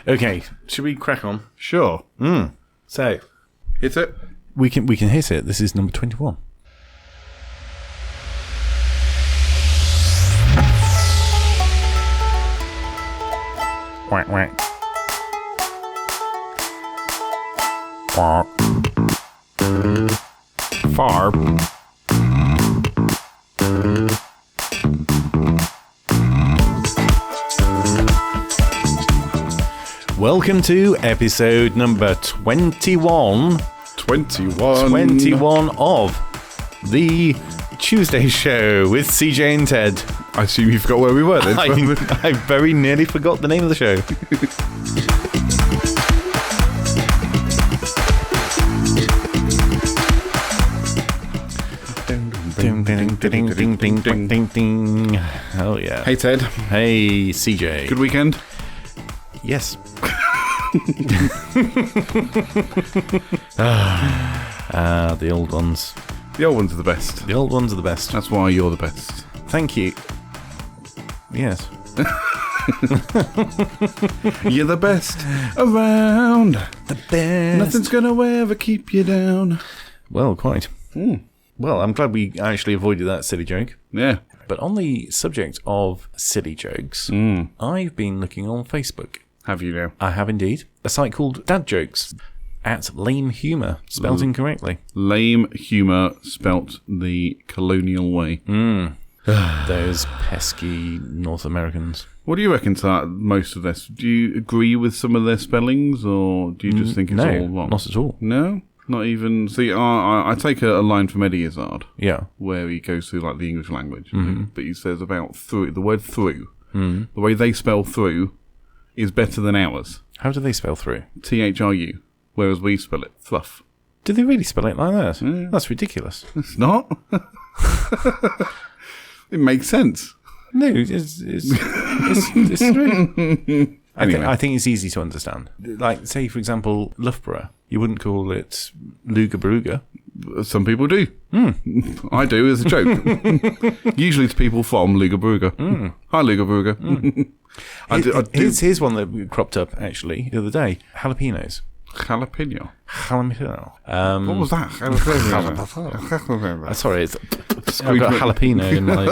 Okay, should we crack on? Sure. So, Hit it. we can hit it. This is number 21. Quack, quack. Quack. Farb. Welcome to episode number 21. 21 of the Tuesday show with CJ and Ted. I assume you forgot where we were then. I very nearly forgot the name of the show. Ding, ding, ding, ding, ding, ding, ding, ding. Oh yeah. Hey Ted. Hey CJ. Good weekend? Yes. The old ones. The old ones are the best. The old ones are the best. That's why you're the best. Thank you. Yes. You're the best around. The best. Nothing's gonna ever keep you down. Well, quite. Well, I'm glad we actually avoided that silly joke. Yeah. But on the subject of silly jokes, I've been looking on Facebook. Have you now? I have indeed. A site called Dad Jokes at Lame Humour, spelled incorrectly. Lame humour spelt the colonial way. Those pesky North Americans. What do you reckon to that, most of this? Do you agree with some of their spellings, or do you just think it's all wrong? Not at all. No? Not even... See, I take a line from Eddie Izzard, Yeah. where he goes through like the English language, but he says about through, the word through, the way they spell through is better than ours. How do they spell through? THRU, whereas we spell it thruff. Do they really spell it like that? Yeah. That's ridiculous. It's not. It makes sense. No, it's true. Anyway. I think it's easy to understand. Like, say, for example, Loughborough. You wouldn't call it Lugabaruga. Some people do. I do as a joke. Usually to people from Lugabaruga. Hi, Lugabaruga. I do. Here's one that cropped up, actually, the other day. Jalapenos. Jalapeno. Jalapeno. What was that? Sorry, I've got jalapeno in my...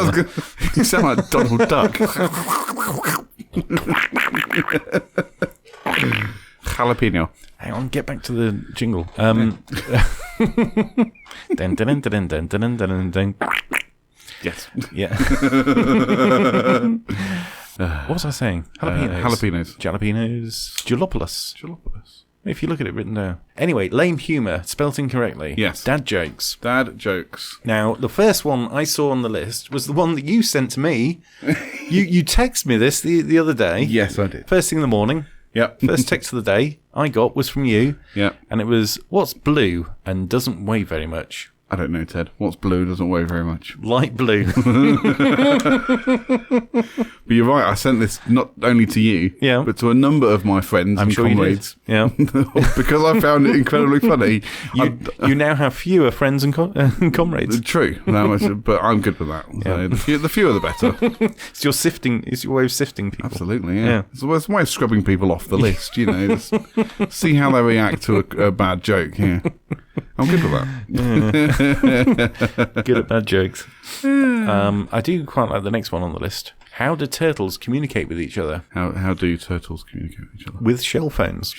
You sound like Donald Duck. Jalapeno. Hang on, get back to the jingle. Dun, dun, dun, dun, dun, dun, dun, dun. Yes. Yeah. What was I saying? Jalapenos. Jalapenos. Jalopoulos. If you look at it written down. Anyway, lame humour, spelt incorrectly. Yes. Dad jokes. Dad jokes. Now, the first one I saw on the list was the one that you sent to me. You texted me this the other day. Yes, I did. First thing in the morning. Yep. First text of the day I got was from you. Yep. And it was, what's blue and doesn't weigh very much? I don't know, Ted. What's blue doesn't weigh very much. Light blue. But you're right, I sent this not only to you, Yeah. but to a number of my friends and sure comrades. Yeah. Because I found it incredibly funny. You now have fewer friends and comrades. True, but I'm good with that. So the fewer the better. It's your way of sifting people. Absolutely, yeah. Yeah. It's a way of scrubbing people off the list, just see how they react to a bad joke. Yeah, I'm good with that. Good at bad jokes. I do quite like the next one on the list. How do turtles communicate with each other? How do turtles communicate with each other? With shell phones.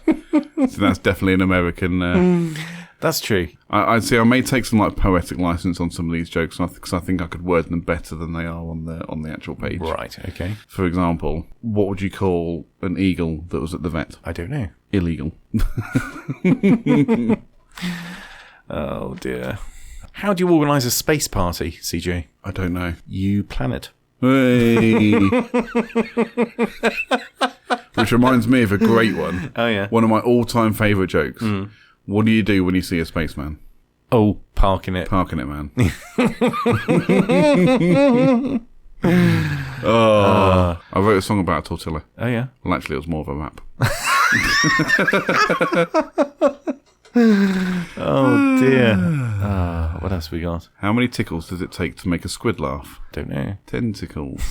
So that's definitely an American... That's true. I'd say I may take some like poetic license on some of these jokes because I think I could word them better than they are on the actual page. Right, okay. For example, what would you call an eagle that was at the vet? I don't know. Illegal. Oh, dear. How do you organise a space party, CJ? I don't know. You plan it. Hey. Which reminds me of a great one. Oh, yeah. One of my all-time favourite jokes. What do you do when you see a spaceman? Oh, parking it. Parking it, man. I wrote a song about a tortilla. Oh, yeah. Well, actually, it was more of a rap. Oh, dear. What else we got? How many tickles does it take to make a squid laugh? Don't know. Tentacles.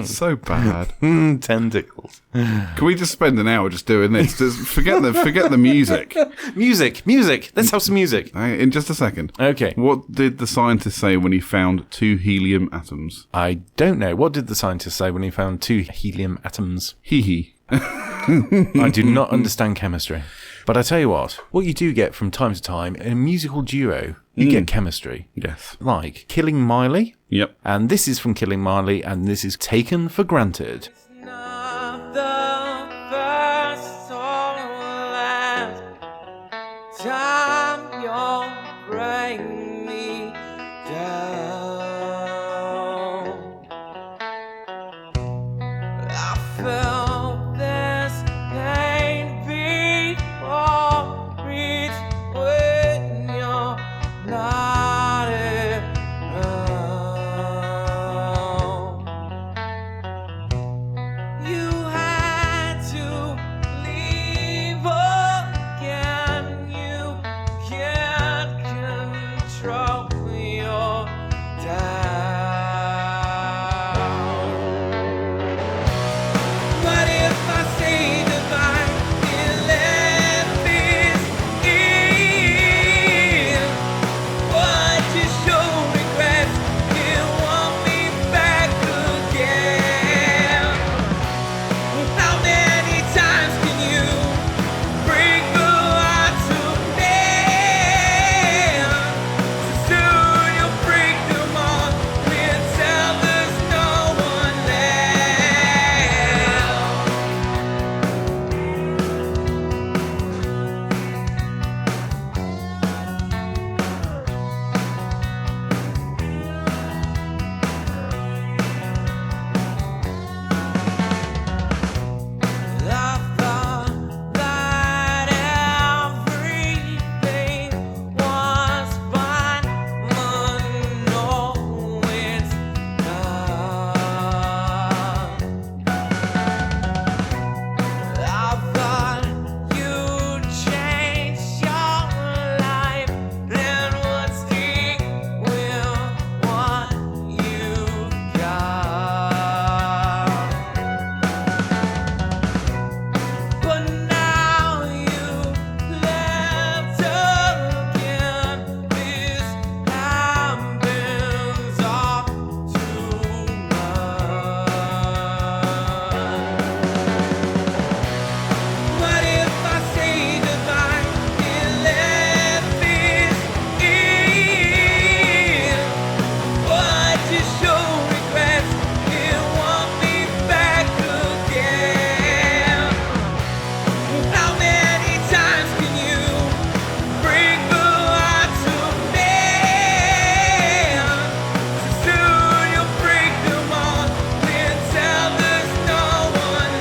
So bad. Tentacles. Can we just spend an hour just doing this? Just forget the music. Music. Let's have some music. In just a second. Okay. What did the scientist say when he found 2 helium atoms? I don't know. What did the scientist say when he found 2 helium atoms? Hee hee. I do not understand chemistry. But I tell you what you do get from time to time in a musical duo, you get chemistry. Yes. Like Killing Miley. Yep. And this is from Killing Miley, and this is Taken for Granted. Not the first or last time you'll bring me down. I felt this pain before, it's when you're not around. You had to leave again. You can't control your down. But if I say goodbye, you let this in. What you show regrets, you want me back again. How many times can you break the heart to man? So soon you'll break them all until there's no one left. I thought that everything was fine, but no, it's not. I thought you'd change your life and would stick with what you've got. But now you left again. This happens all too much. What if I say goodbye and let this in? What you show regrets, you want me back again. How many times can you break the heart to man? So soon you'll break them all until there's no one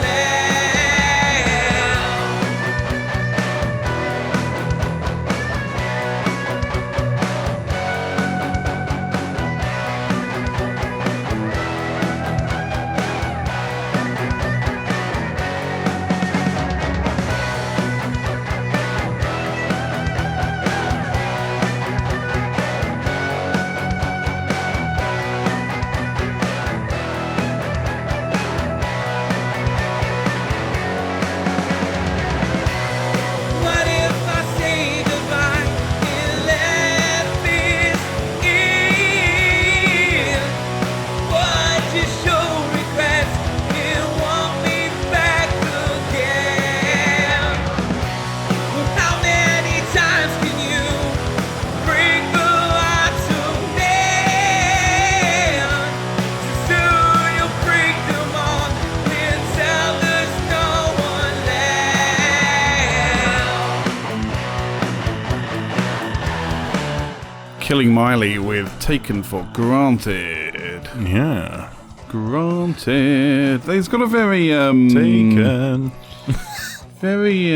What if I say goodbye and let this in? What you show regrets, you want me back again. How many times can you break the heart to man? So soon you'll break them all until there's no one left. Killing Miley with Taken for Granted. Yeah. Granted. He's got a very Taken very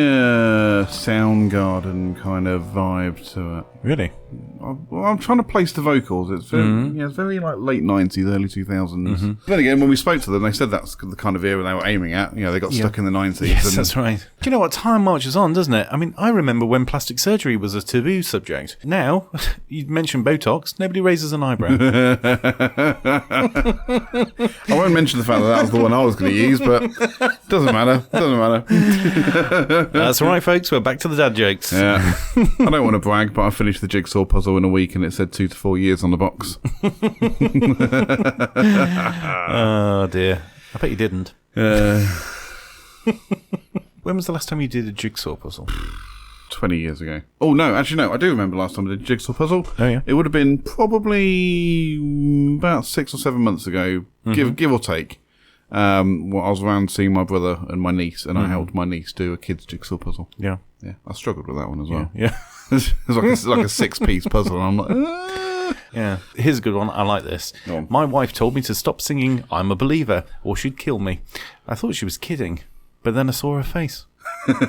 Soundgarden kind of vibe to it. Really? I'm trying to place the vocals. It's very, it's very like late 90s, early 2000s. Then again, when we spoke to them, they said that's the kind of era they were aiming at. They got stuck in the 90s. Yes, and that's right. Do you know what? Time marches on, doesn't it? I mean, I remember when plastic surgery was a taboo subject. Now, you mention Botox, nobody raises an eyebrow. I won't mention the fact that was the one I was going to use, but doesn't matter. That's all right, folks. We're back to the dad jokes. Yeah. I don't want to brag, but I finished the jigsaw puzzle in a week and it said 2 to 4 years on the box. Oh, dear. I bet you didn't. When was the last time you did a jigsaw puzzle? 20 years ago. Oh, no, actually, no. I do remember last time I did a jigsaw puzzle. Oh, yeah? It would have been probably about 6 or 7 months ago, give or take. I was around seeing my brother and my niece, and I helped my niece do a kid's jigsaw puzzle. Yeah. Yeah, I struggled with that one as well. Yeah. It's like a 6-piece puzzle, and I'm like, Yeah. Here's a good one. I like this. Go on. My wife told me to stop singing I'm a Believer or she'd kill me. I thought she was kidding, but then I saw her face. That's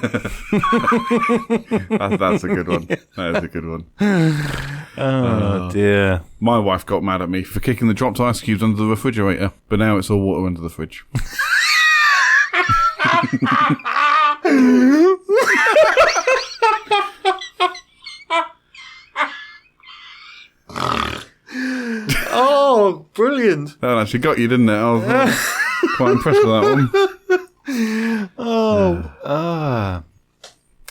a good one. That is a good one. Oh, dear. My wife got mad at me for kicking the dropped ice cubes under the refrigerator, but now it's all water under the fridge. Oh, brilliant. That actually got you, didn't it? I was quite impressed with that one.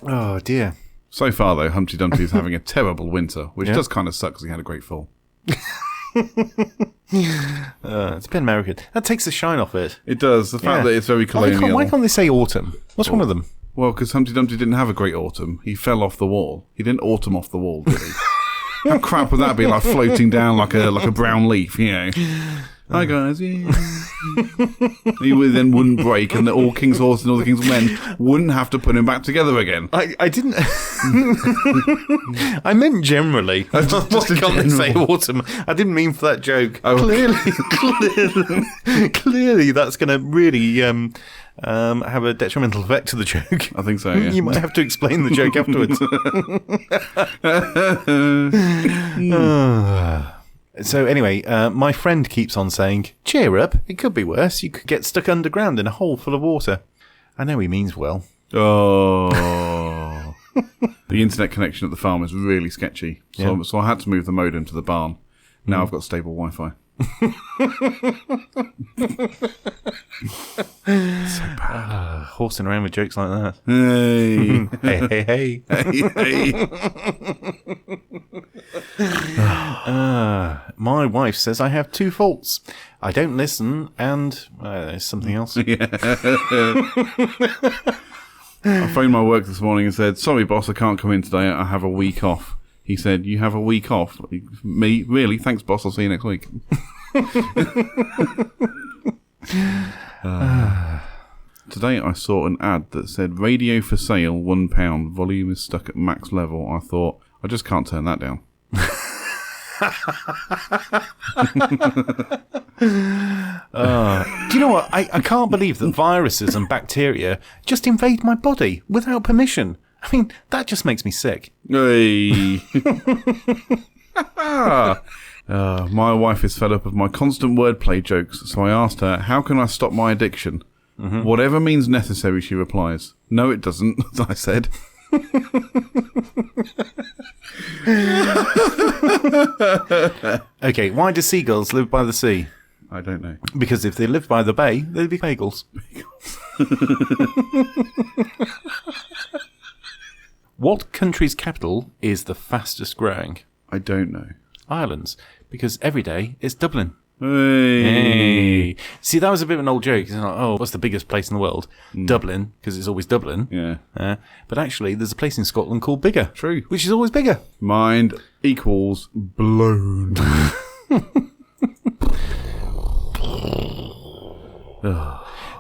Oh, dear. So far, though, Humpty Dumpty is having a terrible winter, which Yeah. does kind of suck because he had a great fall. It's a bit American. That takes the shine off it. It does. The fact that it's very colonial. Why can't they say autumn? What's wrong with them? Well, because Humpty Dumpty didn't have a great autumn. He fell off the wall. He didn't autumn off the wall, did he? How crap would that be, like floating down like a brown leaf, Hi guys, yeah. He then wouldn't break, and all King's Horses and all the King's Men wouldn't have to put him back together again. I didn't. I meant generally. Why can't they say autumn? I didn't mean for that joke. Oh. Clearly, that's going to really have a detrimental effect to the joke. I think so, yeah. You might have to explain the joke afterwards. So anyway, my friend keeps on saying, cheer up, it could be worse. You could get stuck underground in a hole full of water. I know he means well. Oh. The internet connection at the farm is really sketchy. So I had to move the modem to the barn. Now I've got stable Wi-Fi. So bad. Horsing around with jokes like that. Hey. Hey. My wife says I have 2 faults. I don't listen, and there's something else. I phoned my work this morning and said, sorry boss, I can't come in today. I have a week off. He said, you have a week off? Me? Really? Thanks boss, I'll see you next week. Today I saw an ad that said radio for sale £1, volume is stuck at max level. I thought, I just can't turn that down. Do you know what? I can't believe that viruses and bacteria just invade my body without permission. I mean, that just makes me sick. Hey. My wife is fed up of my constant wordplay jokes, so I asked her, how can I stop my addiction? Whatever means necessary, she replies. No, it doesn't, I said. Okay, why do seagulls live by the sea? I don't know. Because if they lived by the bay, they'd be bagels. What country's capital is the fastest growing? I don't know. Ireland's. Because every day it's Dublin. Hey. See, that was a bit of an old joke. It's like, oh, what's the biggest place in the world? Dublin, because it's always Dublin. Yeah. But actually, there's a place in Scotland called Bigger. True. Which is always bigger. Mind equals blown.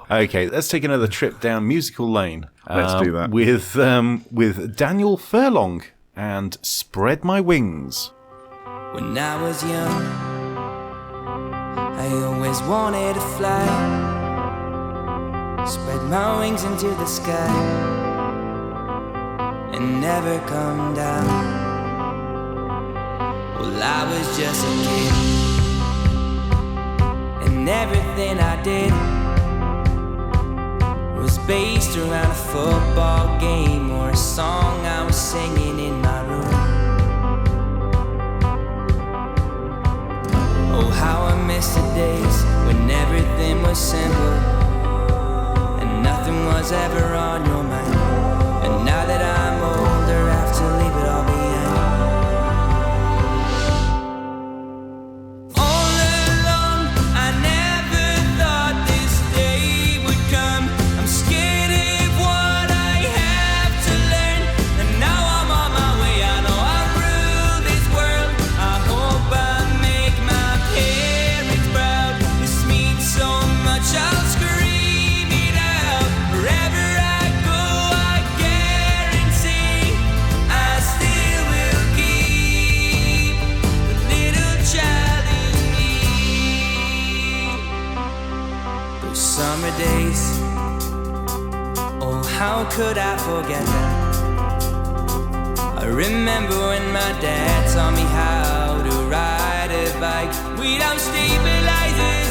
Okay, let's take another trip down musical lane. Let's do that. With Daniel Furlong and Spread My Wings. When I was young, I always wanted to fly, spread my wings into the sky. and never come down. Well, I was just a kid, and everything I did was based around a football game or a song I was singing in my room. Oh, how I miss the days when everything was simple and nothing was ever on your mind. And now that I'm older, I have to leave it all behind. All along, I never thought this day would come. I'm scared of what I have to learn, and now I'm on my way. I know I rule this world. I hope I make my parents proud. This means so much, I'll scream it out. Wherever I go, I guarantee I still will keep the little child in me. Those summer days, oh, how could I forget them? I remember when my dad taught me how to ride a bike without stabilizers.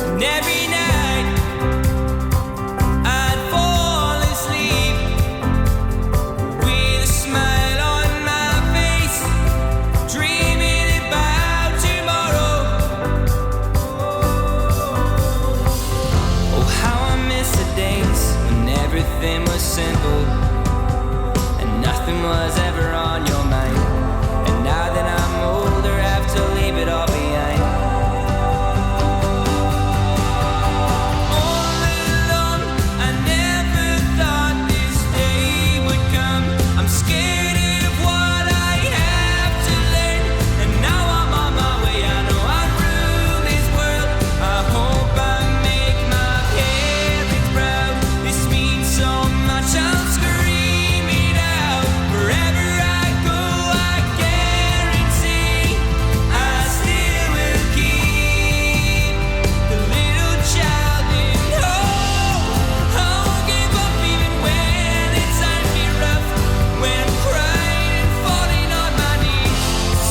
And every night I'd fall asleep with a smile on my face, dreaming about tomorrow. Oh, how I miss the days when everything was simple and nothing was ever on your mind. And now that I'm older, I have to leave it all behind. All along, I never thought this day would come. I'm scared of what I have to learn, and now I'm on my way. I know I rule this world. I hope I make my parents proud. This means so much, I'll scream it out. Wherever I go, I guarantee I still will keep the little child in. Oh, I won't give up even when it's time to be rough. When I'm crying and falling on my knees,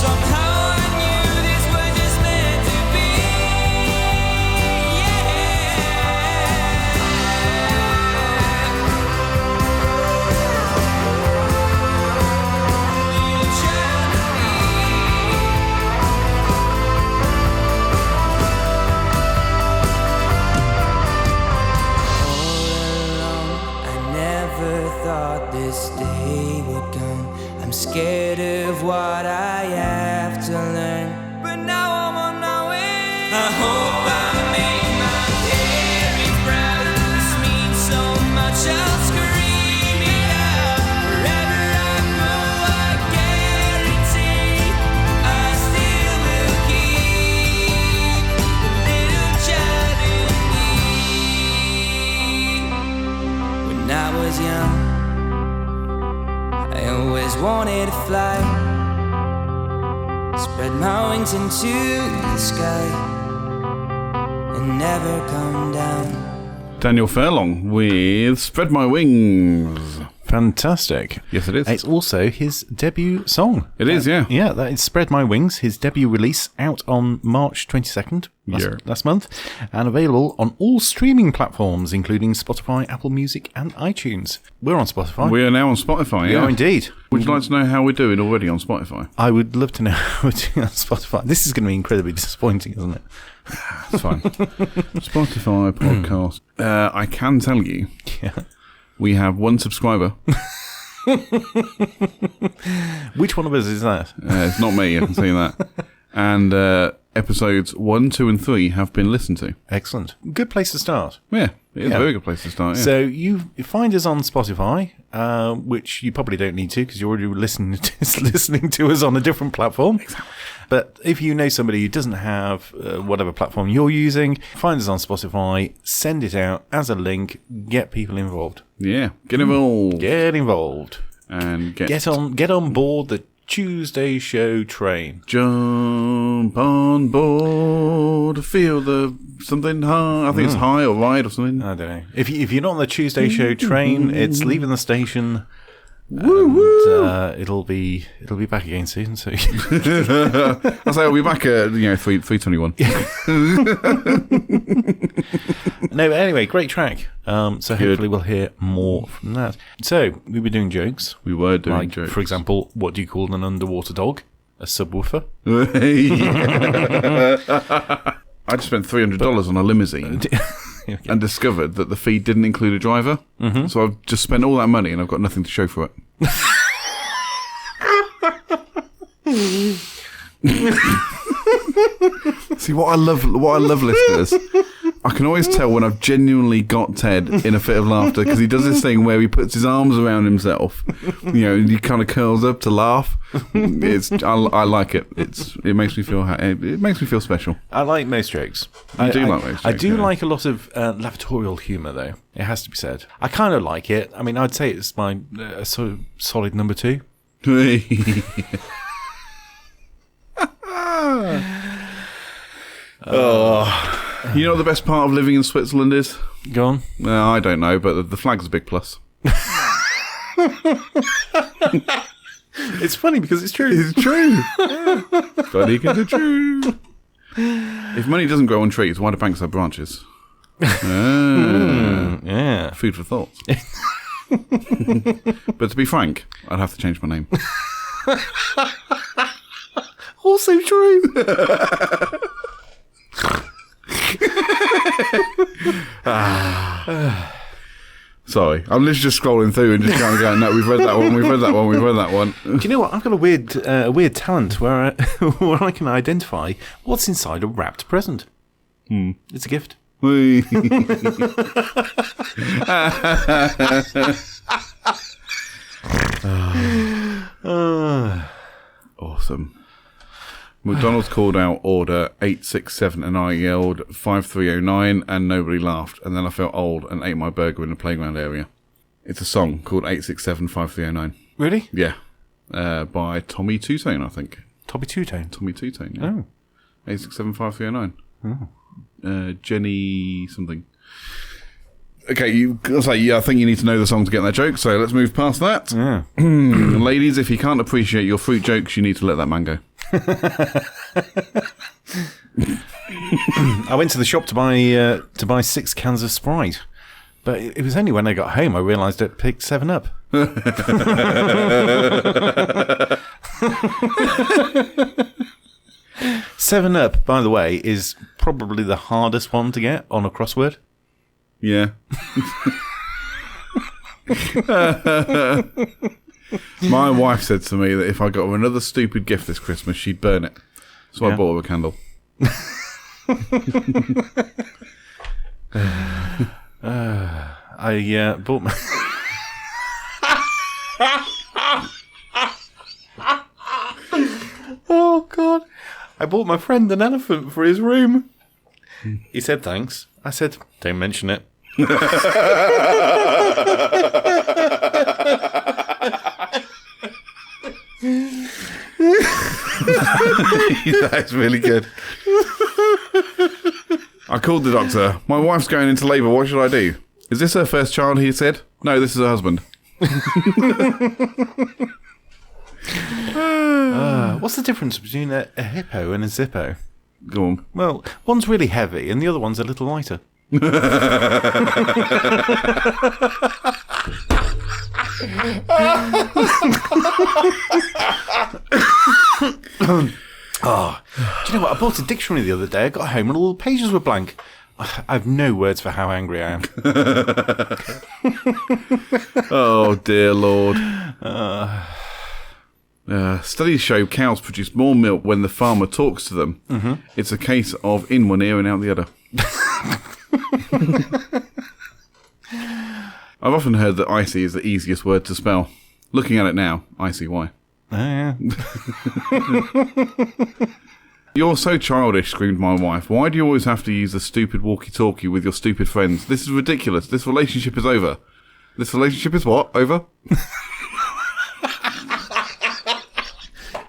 somehow I knew this was just meant to be. Yeah. Little child in me. All along, I never thought this day would come. I'm scared of what I have to learn, but now I'm on my way. I hope I make my parents proud. This means so much, I'll scream it out. Wherever I go, I guarantee I still will keep the little child in me. When I was young, I always wanted to fly, spread my wings into the sky and never come down. Daniel Furlong with Spread My Wings. Fantastic. Yes, it is. It's also his debut song. It is, yeah. Yeah, that is Spread My Wings, his debut release, out on March 22nd last month, and available on all streaming platforms, including Spotify, Apple Music, and iTunes. We're on Spotify. We are now on Spotify, We yeah. are indeed. Would you like to know how we're doing already on Spotify? I would love to know how we're doing on Spotify. This is going to be incredibly disappointing, isn't it? It's fine. Spotify podcast. I can tell you, Yeah. we have one subscriber. Which one of us is that? It's not me, I can see that. And episodes 1, 2, and 3 have been listened to. Excellent. Good place to start. Yeah, it is Yeah. a very good place to start. Yeah. So you find us on Spotify, which you probably don't need to because you're already listening to us on a different platform. Exactly. But if you know somebody who doesn't have whatever platform you're using, find us on Spotify, send it out as a link, get people involved. Yeah, get involved. Get involved. And Get on board the Tuesday show train. Jump on board, feel the something high. I think it's high or ride or something. I don't know. If you're not on the Tuesday show train, it's leaving the station. Woo And, woo! it'll be back again soon. So I'll say I'll be back at 3:21. no, but anyway, great track. So hopefully we'll hear more from that. So we were doing jokes. We were doing Like, jokes. for example, what do you call an underwater dog? A subwoofer. I just spent $300 on a limousine and discovered that the fee didn't include a driver. Mm-hmm. So I've just spent all that money and I've got nothing to show for it. See, what I love, listeners, I can always tell when I've genuinely got Ted in a fit of laughter because he does this thing where he puts his arms around himself, and he kind of curls up to laugh. I like it. It makes me feel it makes me feel special. I like most jokes. You I do like most I jokes, do yeah. like a lot of lavatorial humour, though. It has to be said. I kind of like it. I mean, I'd say it's my sort of solid number 2. Oh, you know what the best part of living in Switzerland is? Go on. I don't know, but the flag's a big plus. It's funny because it's true. It's true. Funny because it's true. If money doesn't grow on trees, why do banks have branches? Yeah. Food for thought. But to be frank, I'd have to change my name. Also true. Sorry, I'm literally just scrolling through and just kind of going, no, we've read that one, we've read that one, we've read that one. Do you know what? I've got a weird talent where where I can identify what's inside a wrapped present. It's a gift. Awesome. McDonald's called out order 867 and I yelled 5309 and nobody laughed. And then I felt old and ate my burger in the playground area. It's a song called 867 5309. Really? Yeah. By Tommy Two-Tone, I think. Tommy Two-Tone. Tommy Two-Tone, yeah. Oh. 867 5309. Jenny something. Okay, I think you need to know the song to get that joke, so let's move past that. Yeah. Ladies, if you can't appreciate your fruit jokes, you need to let that man go. I went to the shop to buy 6 cans of Sprite, but it was only when I got home I realised I'd picked 7-Up. 7-Up, by the way, is probably the hardest one to get on a crossword. Yeah. My wife said to me that if I got her another stupid gift this Christmas, she'd burn it. So I bought her a candle. I bought my... Oh, God. I bought my friend an elephant for his room. He said thanks. I said, don't mention it. That's really good. I called the doctor. My wife's going into labour. What should I do? Is this her first child? He said. No, this is her husband. What's the difference between a hippo and a Zippo? Go on. Well, one's really heavy and the other one's a little lighter. Oh, do you know what? I bought a dictionary the other day. I got home and all the pages were blank. I have no words for how angry I am. Oh, dear Lord. Studies show cows produce more milk when the farmer talks to them. Mm-hmm. It's a case of in one ear and out the other. I've often heard that icy is the easiest word to spell. Looking at it now, I see why. Oh, yeah. You're so childish, screamed my wife. Why do you always have to use the stupid walkie-talkie with your stupid friends? This is ridiculous. This relationship is over. This relationship is what? Over?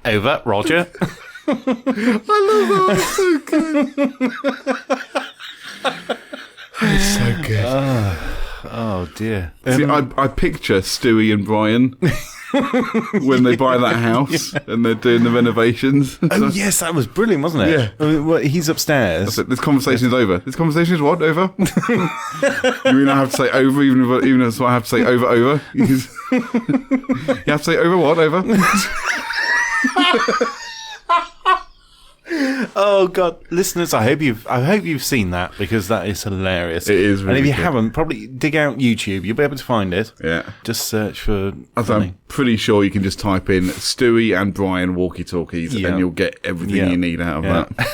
Over, Roger. I love that. It's so good. Oh, dear. See, I picture Stewie and Brian when they buy that house and they're doing the renovations. Oh, yes, that was brilliant, wasn't it? Yeah. I mean, well, he's upstairs. This conversation is over. This conversation is what? Over? You mean I have to say over, even if I have to say over? You have to say over what? Over? Oh God, listeners! I hope you've seen that, because that is hilarious. It is really and if you good. haven't, probably dig out YouTube. You'll be able to find it. Yeah. Just search for. I'm pretty sure you can just type in Stewie and Brian walkie-talkies Yeah. and you'll get everything Yeah. you need out of Yeah. that.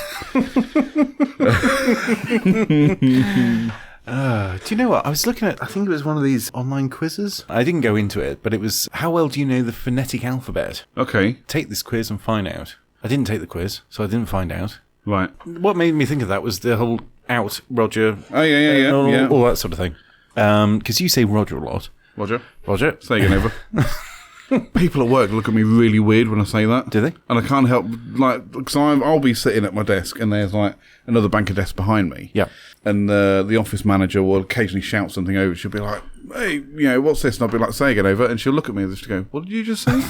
Do you know what? I was looking at, I think it was one of these online quizzes. I didn't go into it, but it was, how well do you know the phonetic alphabet? Okay, Take this quiz and find out. I didn't take the quiz, so I didn't find out. right. What made me think of that was the whole out, Roger, Oh, yeah. all that sort of thing. Because you say Roger a lot. Roger, Roger. say again over. People at work look at me really weird when I say that. Do they? And I can't help, because I'll be sitting at my desk and there's like another banker desk behind me. Yeah. And the office manager will occasionally shout something over. She'll be like, hey, what's this? And I'll be like, say again over. And she'll look at me and just go, what did you just say?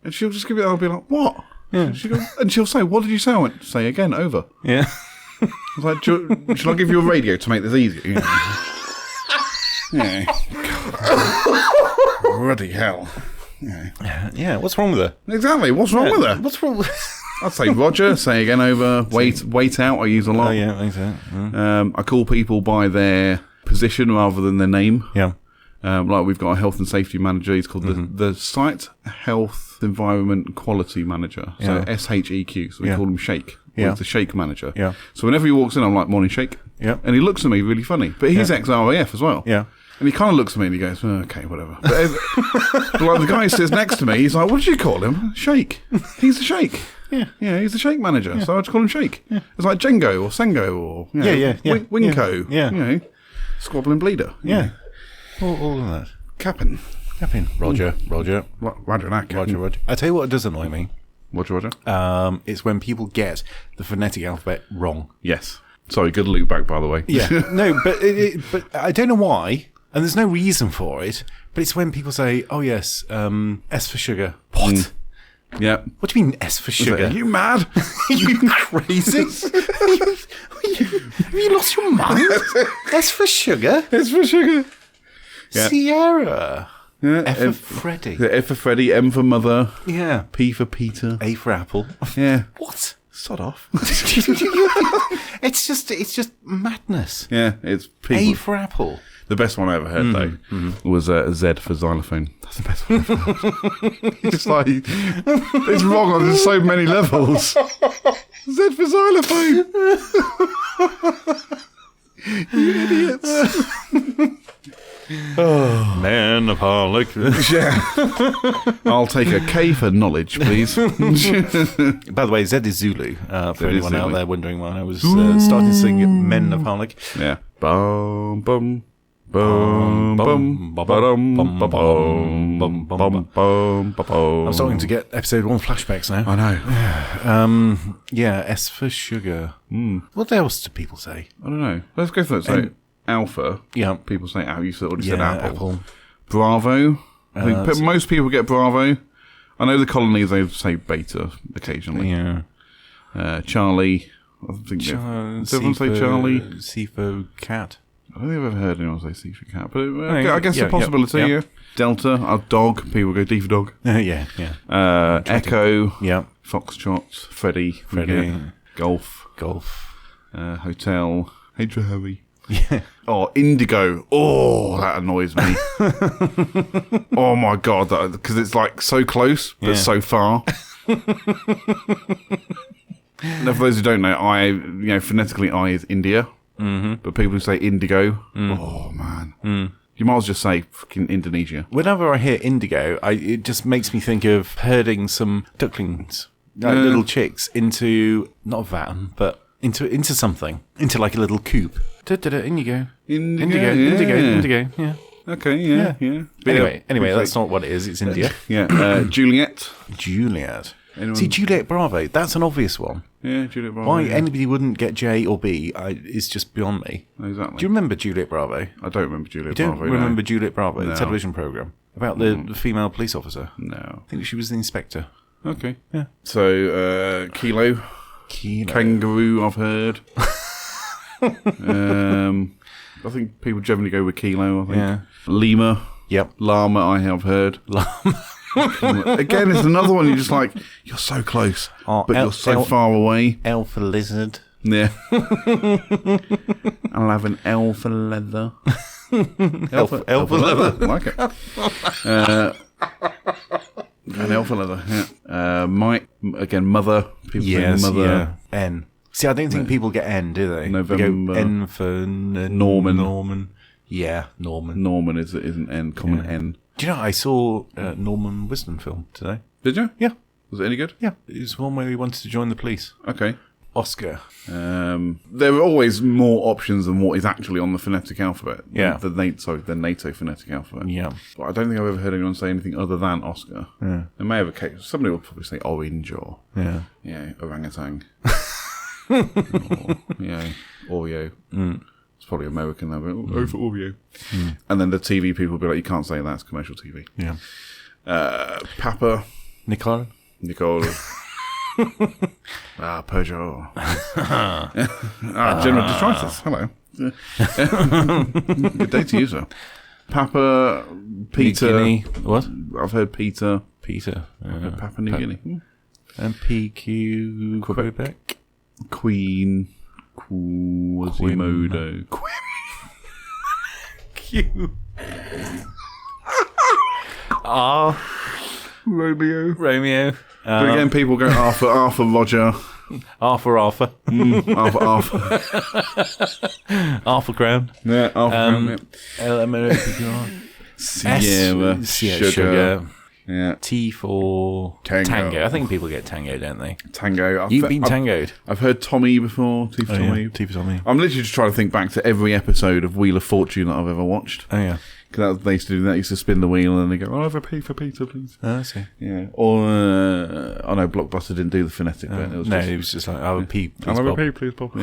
And she'll just give it, I'll be like, what? Yeah. And she'll say, what did you say? I went, say again, over. Yeah. I was like, shall I give you a radio to make this easier? You know? Yeah. Bloody hell. Yeah. Yeah, what's wrong with her? Exactly. What's wrong with her? What's wrong with I'd say Roger, say again over, wait out, I use a lot. Oh, yeah, I think so. I call people by their position rather than their name. Yeah. Like we've got a health and safety manager. He's called the Site Health Environment Quality Manager. So Yeah. SHEQ. So we Yeah. call him Shake. Yeah. He's the Shake manager. Yeah. So whenever he walks in, I'm like, morning, Shake. Yeah. And he looks at me really funny. But he's ex-RAF as well. Yeah. And he kind of looks at me and he goes, oh, okay, whatever. But, but like the guy who sits next to me, he's like, what did you call him? Shake. He's the Shake. Yeah. Yeah, he's the Shake manager. So I just call him Shake. It's like Django or Sengo or Winko. Yeah. You know, Squabbling Bleeder. Yeah. All of that. Captain. Captain. Roger. Roger that, Captain. Roger. I tell you what does annoy me. Roger. It's when people get the phonetic alphabet wrong. Yes. Sorry, good loop back, by the way. Yeah. No, but but I don't know why, and there's no reason for it. But it's when people say, "Oh yes, S for sugar." What? Yeah. What do you mean S for sugar? Are you mad? Are you crazy? Have you lost your mind? S for sugar. S for sugar. Yeah. Sierra. Yeah. F for Freddy. F for Freddy, M for mother, Yeah. P for Peter. A for apple. Yeah. What? Sod off. It's just madness. Yeah, it's A people. for apple. The best one I ever heard, though, was Z for xylophone. That's the best one I've ever heard. It's like, it's wrong on just so many levels. Z for xylophone. You idiots. Manaholic. Yeah. I'll take a K for knowledge, please. By the way, Z is Zulu. For is anyone out Zulu. there wondering why I was starting to sing Men of Harlech. Yeah. Bum, bum. Bum, bum, ba-dum, ba-bum, bum, bum, bum, ba-bum. I'm starting to get episode 1 flashbacks now. I know. Yeah, S for sugar. What else do people say? I don't know. Let's go for it. So, alpha. Yeah. People say apple. You already Yeah, said apple. apple. Bravo. I think that's- most people get Bravo. I know the colonies, they say beta occasionally. Yeah. Charlie. I think does everyone say Charlie? C for cat. I don't think I've ever heard anyone say C for cat, but yeah, I guess yeah, a possibility. yeah. Yeah. Delta, dog. People go D for dog. Yeah. Echo. Yeah. Foxtrot. Freddy. Freddie. Golf. Golf. Hotel. Hey, Harry. Yeah. Oh, Indigo. Oh, that annoys me. Oh my god, because it's like so close but Yeah. so far. Now, for those who don't know, phonetically I is India, but people who say indigo, oh man, you might as well just say fucking Indonesia. Whenever I hear indigo, it just makes me think of herding some ducklings, like little chicks, into not a van, but into something, into like a little coop. Indigo. Indigo, yeah. Indigo. Yeah. Okay, yeah. But Anyway, yeah, that's not what it is. It's India. Yeah, Juliet. Juliet. Anyone- See, Juliet Bravo, that's an obvious one. Yeah, Juliet Bravo. Why yeah. anybody wouldn't get J or B is just beyond me. Exactly. Do you remember Juliet Bravo? I don't remember Juliet Don't Bravo. remember no. Juliet Bravo, the No. television program about the female police officer? No. I think she was the inspector. Okay. Yeah. So, Kilo. Kilo. Kangaroo, I've heard. I think people generally go with Kilo, I think. Yeah. Lima. Yep. Llama, I have heard. Again, it's another one you're just like, you're so close, Oh, but you're so far away. Alpha lizard. Yeah. I'll have an alpha leather. Alpha leather. I like it. An alpha leather, yeah. Mike, again, mother. People Yes, say mother. yeah. N. See, I don't think people get N, do they? November. They go N for Norman. Norman. Yeah, Norman. Norman is an N, common N. Do you know, I saw Norman Wisdom film today. Did you? Yeah. Was it any good? Yeah. It was one where he wanted to join the police. Okay. Oscar. There are always more options than what is actually on the phonetic alphabet. Yeah. The NATO phonetic alphabet. Yeah. But I don't think I've ever heard anyone say anything other than Oscar. Yeah. There may have a case. Somebody will probably say orange or Yeah. orangutan. or, Oreo. It's probably American though. But, oh, for Oreo. And then the TV people will be like, you can't say that. It's commercial TV. Yeah. Papa. Nicole. Nicole. Peugeot. General Detritus. Hello. Good day to you, sir. Papa, Peter. New Guinea. What? I've heard Peter. Peter. Papua New Guinea. And PQ Quebec. Queen. Quasimodo. Q. R. Romeo. But again, people go Arthur, Roger. Arthur. Arthur. Arthur Crown. Yeah, Arthur. Sierra. Sugar. Yeah. T for Tango. I think people get Tango, don't they? Tango. You've been tangoed. I've heard Tommy before. T for Tommy. T for Tommy. I'm literally just trying to think back to every episode of Wheel of Fortune that I've ever watched. Oh, yeah. Because they used to do that. They used to spin the wheel and they go, I'll have a P for Peter, please. Oh, I see. Yeah. Or, I know Blockbuster didn't do the phonetic bit. It was No, it was just like, I'll have a P, please, I'll have a Bob. P, please, Bob.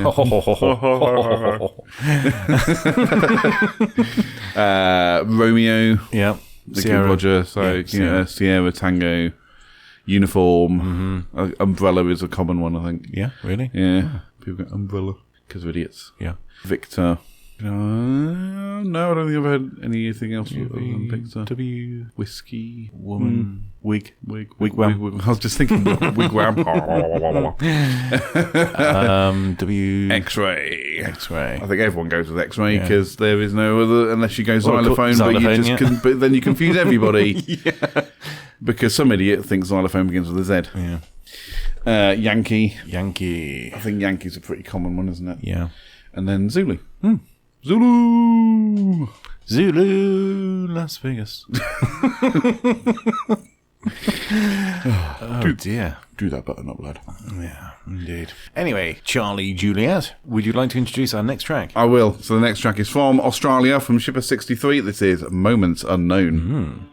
Yeah. Romeo. Yeah. The Sierra. King Roger. So, Yeah, Sierra, Tango, uniform. Umbrella is a common one, I think. Yeah, really? Yeah. People go, umbrella. Because of idiots. Yeah. Victor. No, I don't think I've heard anything else other than Victor. W. Whiskey. Woman. Wig. Wigwam. I was just thinking wigwam. W. X-ray. X-ray. I think everyone goes with X-ray because there is no other unless you go xylophone, xylophone, yeah. but then you confuse everybody. Because some idiot thinks xylophone begins with a Z. Yeah. Yankee. Yankee. I think Yankee's a pretty common one, isn't it? Yeah. And then Zulu. Zulu. Zulu, Las Vegas. Oh, dear. Do that button up, lad. Yeah, indeed. Anyway, Charlie Juliet, would you like to introduce our next track? I will. So the next track is from Australia, from Shipper 63. This is Moments Unknown.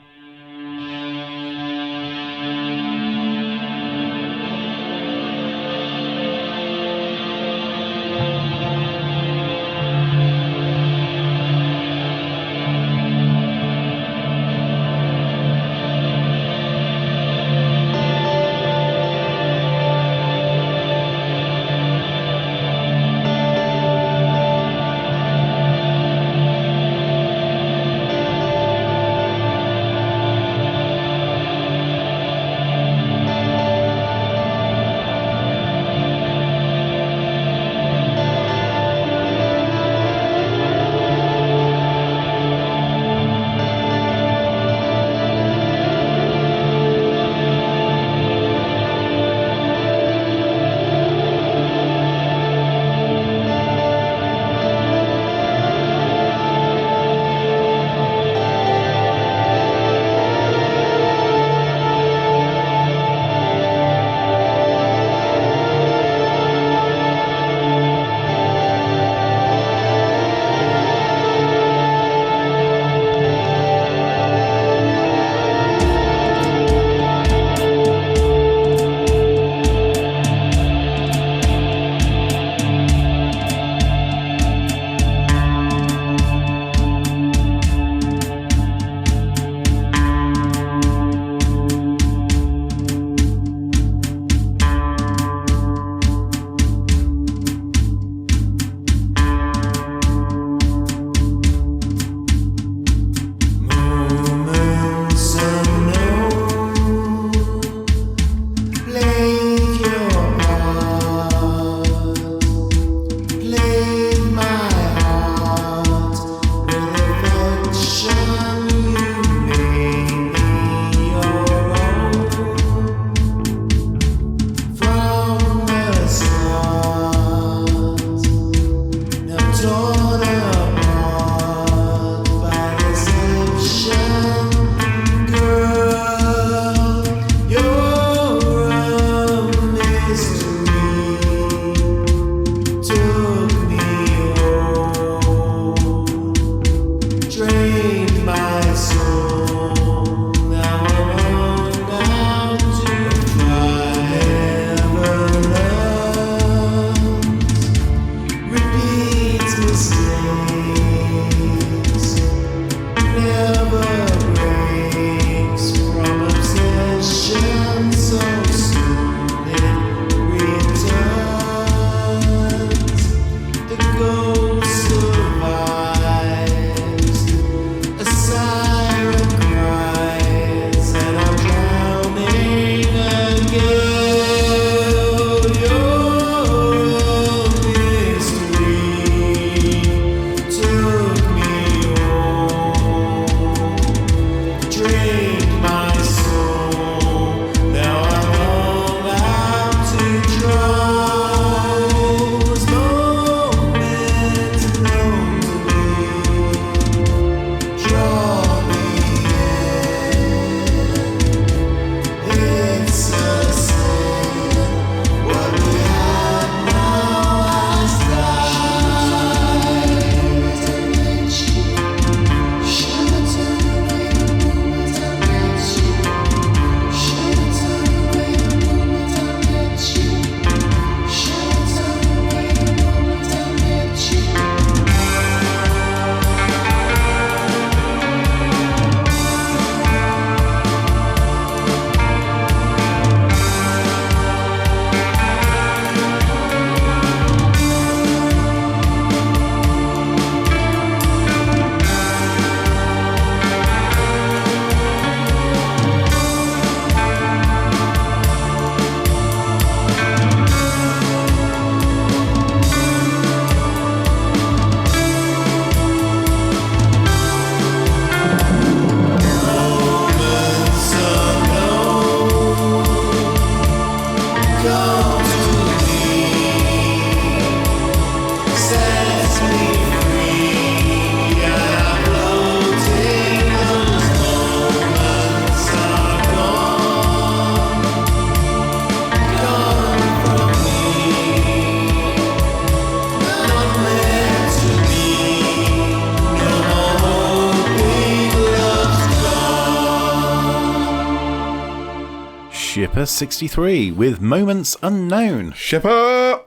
Shipper63 with Moments Unknown. Shipper!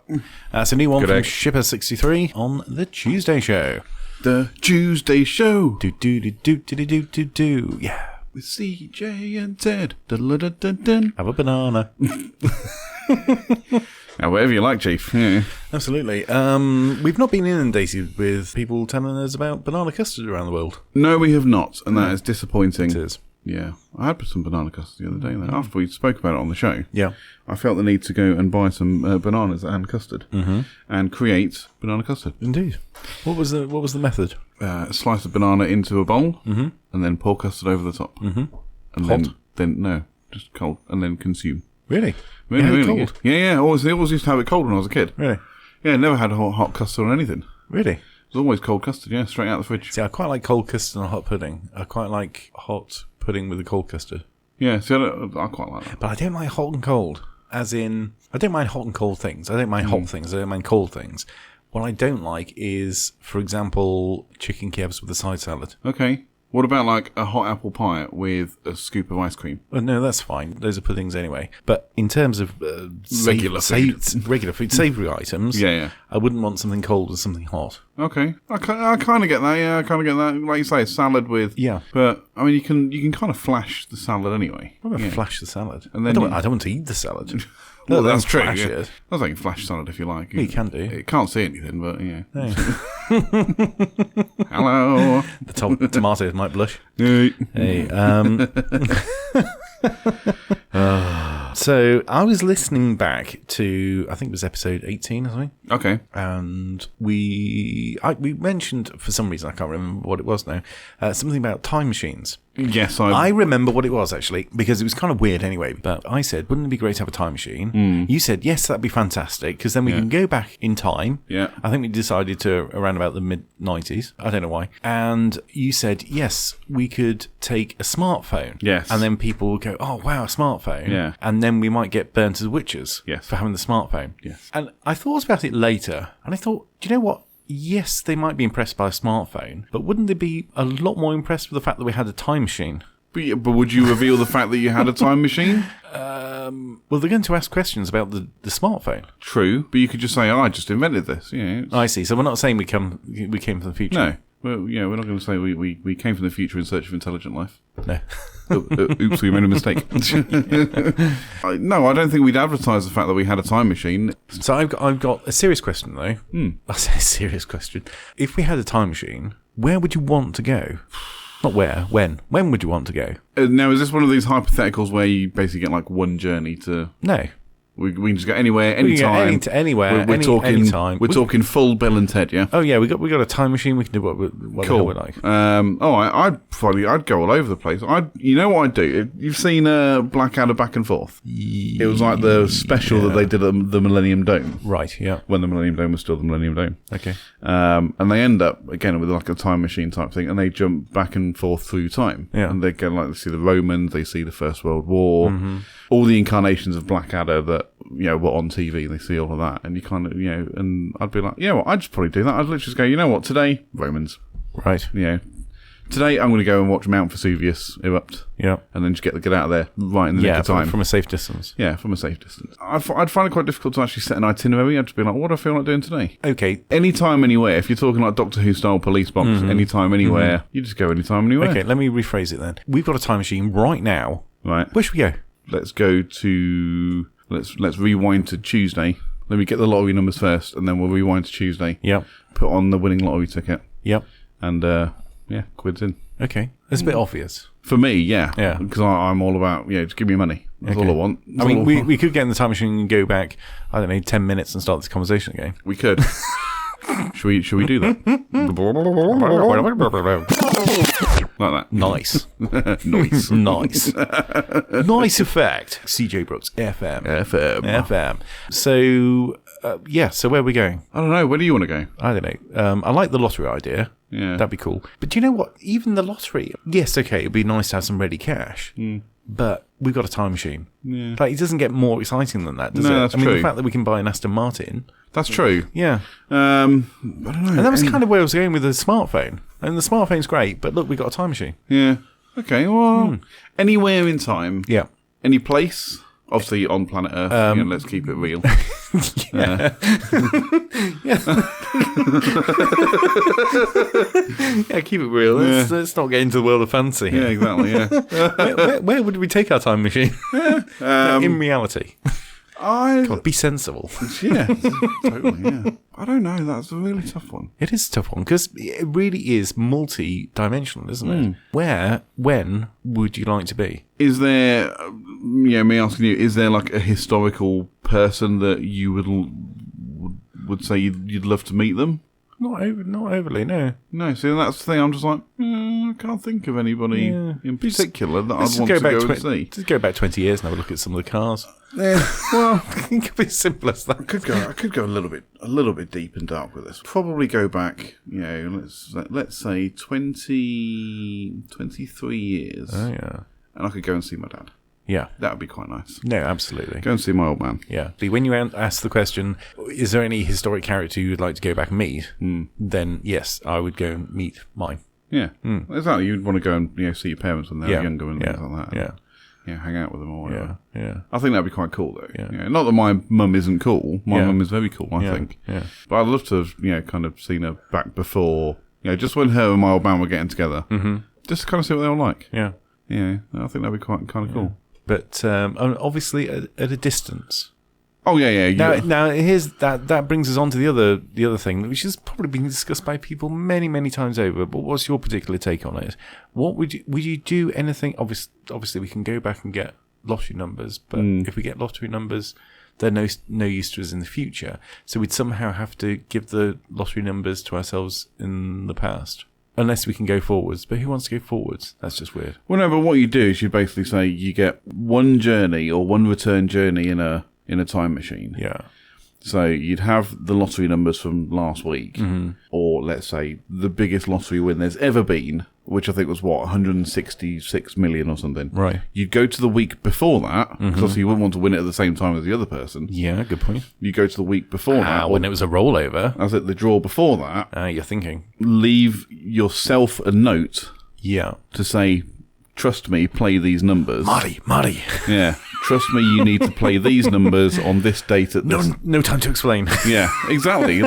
That's a new one Good from egg. Shipper63 on the Tuesday show. The Tuesday Show. Do do do do do do do do. Yeah. With CJ and Ted. Dun-dun-dun-dun. Have a banana. Now, whatever you like, Chief. Yeah. Absolutely. We've not been inundated with people telling us about banana custard around the world. No, we have not, and that is disappointing. It is. Yeah. I had some banana custard the other day, though. After we spoke about it on the show. Yeah. I felt the need to go and buy some bananas and custard and create banana custard. Indeed. What was the method? Slice a banana into a bowl and then pour custard over the top. And Hot? Then no, just cold, and then consume. Really? Really, Yeah, really. cold? Yeah. Always used to have it cold when I was a kid. Really? Yeah, never had hot custard on anything. Really? It was always cold custard. Yeah, straight out the fridge. See, I quite like cold custard and hot pudding. I quite like hot pudding with the cold custard. Yeah, see, I quite like that. But I don't like hot and cold. As in, I don't mind hot and cold things. I don't mind hot things. I don't mind cold things. What I don't like is, for example, chicken kebabs with a side salad. Okay. What about like a hot apple pie with a scoop of ice cream? Well, no, that's fine. Those are puddings anyway. But in terms of Regular food. regular food, savoury items, Yeah. I wouldn't want something cold with something hot. Okay, I kind of get that. Yeah, I kind of get that. Like you say, salad with. Yeah. But I mean, you can kind of flash the salad anyway. I'm going to Yeah. flash the salad. And then I don't want to eat the salad. Well, Let that's them true. flash Yeah. it. I was thinking flash salad if you like. You can do. It can't see anything, but yeah. No. Hello. The tomatoes might blush. Hey. Hey, so I was listening back to, I think it was episode 18 or something, Okay. and we mentioned, for some reason, I can't remember what it was now, something about time machines. Yes, I remember what it was, actually, because it was kind of weird anyway. But I said, wouldn't it be great to have a time machine? You said, yes, that'd be fantastic, because then we can go back in time. Yeah. I think we decided to around about the mid-90s. I don't know why. And you said, yes, we could take a smartphone. Yes. And then people would go, oh, wow, a smartphone. Yeah. And then we might get burnt as witches Yes. for having the smartphone. Yes. And I thought about it later, and I thought, do you know what? Yes, they might be impressed by a smartphone, but wouldn't they be a lot more impressed with the fact that we had a time machine? But would you reveal the fact that you had a time machine? Well, they're going to ask questions about the smartphone. True, but you could just say, "Oh, I just invented this." Yeah. it's- I see. So we're not saying we came from the future. No. Well, yeah, we're not going to say we came from the future in search of intelligent life. No. Oops, we made a mistake. No, I don't think we'd advertise the fact that we had a time machine. So I've got a serious question though. I say a serious question. If we had a time machine, where would you want to go? Not where. When? When would you want to go? Now, is this one of these hypotheticals where you basically get like one journey to? No. We can just go anywhere, We can go anytime. anywhere, We're talking. anytime. We're talking full Bill and Ted, yeah. Oh yeah, we got a time machine. We can do what the hell we like. I'd go all over the place. You know what I'd do? You've seen Blackadder Back and Forth. It was like the special that they did at the Millennium Dome Right. Yeah. when the Millennium Dome was still the Millennium Dome. Okay. And they end up again with like a time machine type thing, and they jump back and forth through time. Yeah. And they go like they see the Romans, they see the First World War, all the incarnations of Blackadder that were on TV. They see all of that, and you kind of and I'd be like, I'd just probably do that. I'd literally just go, you know what, today Romans, Right. today I'm going to go and watch Mount Vesuvius erupt, Yeah. and then just get out of there right in the nick of time. from a safe distance. Yeah, from a safe distance. I'd find it quite difficult to actually set an itinerary. I'd just be like, what do I feel like doing today? Okay. Anytime, anywhere. If you're talking like Doctor Who style police box, anytime, anywhere, you just go anytime, anywhere. Okay. Let me rephrase it then. We've got a time machine right now. Right. Where should we go? Let's go to. Let's rewind to Tuesday. Let me get the lottery numbers first, and then we'll rewind to Tuesday. Yep. Put on the winning lottery ticket, Yep. and quid's in. Okay. It's a bit obvious. For me, yeah. Yeah. Because I'm all about, just give me money. That's all I want. I That's mean, all I we, want. we could get in the time machine and go back, 10 minutes and start this conversation again. We could. Should we do that? Like that. Nice. Nice. Nice. Nice effect. CJ Brooks, FM. FM. So, so where are we going? I don't know. Where do you want to go? I don't know. I like the lottery idea. Yeah. That'd be cool. But do you know what? Even the lottery, yes, okay, it'd be nice to have some ready cash. But we've got a time machine. Yeah. Like, it doesn't get more exciting than that, does it? No, that's I mean, true. the fact that we can buy an Aston Martin. That's true. Yeah. I don't know. And that was kind of where I was going with the smartphone. And the smartphone's great, but look, we've got a time machine. Yeah. Okay. Well, anywhere in time. Yeah. Any place. Obviously, on planet Earth, let's keep it real. Yeah, keep it real. Let's not get into the world of fantasy. Yeah, exactly, yeah. Where would we take our time machine? In reality. Come on, be sensible. Yeah, totally, yeah. I don't know, that's a really tough one. It is a tough one because it really is multi-dimensional, isn't it? Where, when would you like to be? Is there, me asking you, is there like a historical person that you would say you'd love to meet them? Not overly, no. No, see, that's the thing. I'm just like, I can't think of anybody in particular that I'd want to go and see. Just go back 20 years and have a look at some of the cars. Yeah, well, it could be as simple as that. I could go a little bit deep and dark with this. Probably go back, let's say 23 years. Oh yeah. And I could go and see my dad. Yeah. That would be quite nice. No, absolutely. Go and see my old man. Yeah. When you ask the question, is there any historic character you would like to go back and meet? Then yes, I would go and meet mine. Yeah, exactly. You'd want to go and see your parents when they were younger and things like that. Yeah, hang out with them or whatever. Yeah. I think that'd be quite cool though. Yeah. Not that my mum isn't cool. My mum is very cool, I think. Yeah. But I'd love to have, kind of seen her back before, just when her and my old man were getting together. Mm-hmm. Just to kind of see what they were like. Yeah. Yeah, I think that'd be quite kind of cool. But obviously at a distance. Oh yeah. Now here's that brings us on to the other thing, which has probably been discussed by people many, many times over. But what's your particular take on it? What would you do anything? Obviously, we can go back and get lottery numbers, but if we get lottery numbers, they're no use to us in the future. So we'd somehow have to give the lottery numbers to ourselves in the past. Unless we can go forwards. But who wants to go forwards? That's just weird. Well, no, but what you do is you basically say you get one journey or one return journey in a time machine. Yeah. So you'd have the lottery numbers from last week, or let's say the biggest lottery win there's ever been, which I think was 166 million or something. Right. You'd go to the week before that, because obviously you wouldn't want to win it at the same time as the other person. Yeah, good point. You go to the week before that. When it was a rollover. As at the draw before that. You're thinking. Leave yourself a note. Yeah. To say, trust me, play these numbers. Marty. Yeah. Trust me, you need to play these numbers on this date at this. No time to explain. Yeah, exactly.